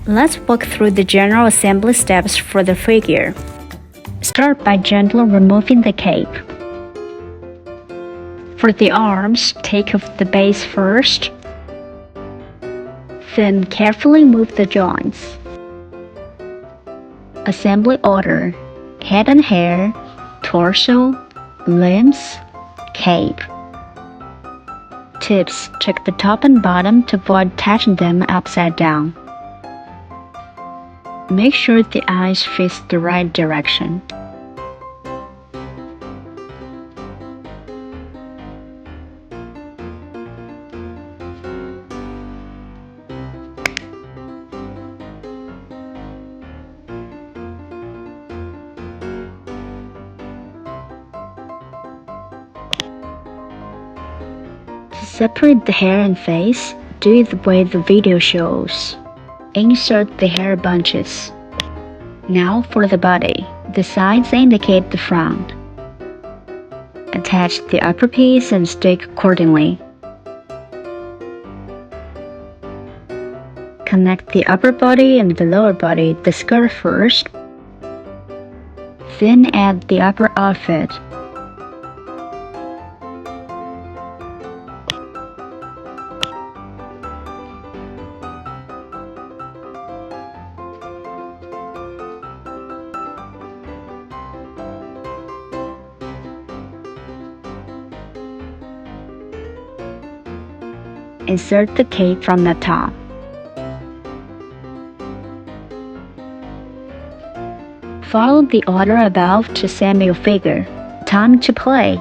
Let's walk through the general assembly steps for the figure. Start by gently removing the cape. For the arms, take off the base first, then carefully move the joints. Assembly order: head and hair, torso, limbs, cape. Tips: check the top and bottom to avoid touching them upside down. Make sure the eyes face the right direction. To separate the hair and face, do it the way the video shows. Insert the hair bunches. Now for the body. The sides indicate the front. Attach the upper piece and stick accordingly. Connect the upper body and the lower body, the skirt first. Then add the upper outfit. Insert the cape from the top. Follow the order above to assemble your figure. Time to play!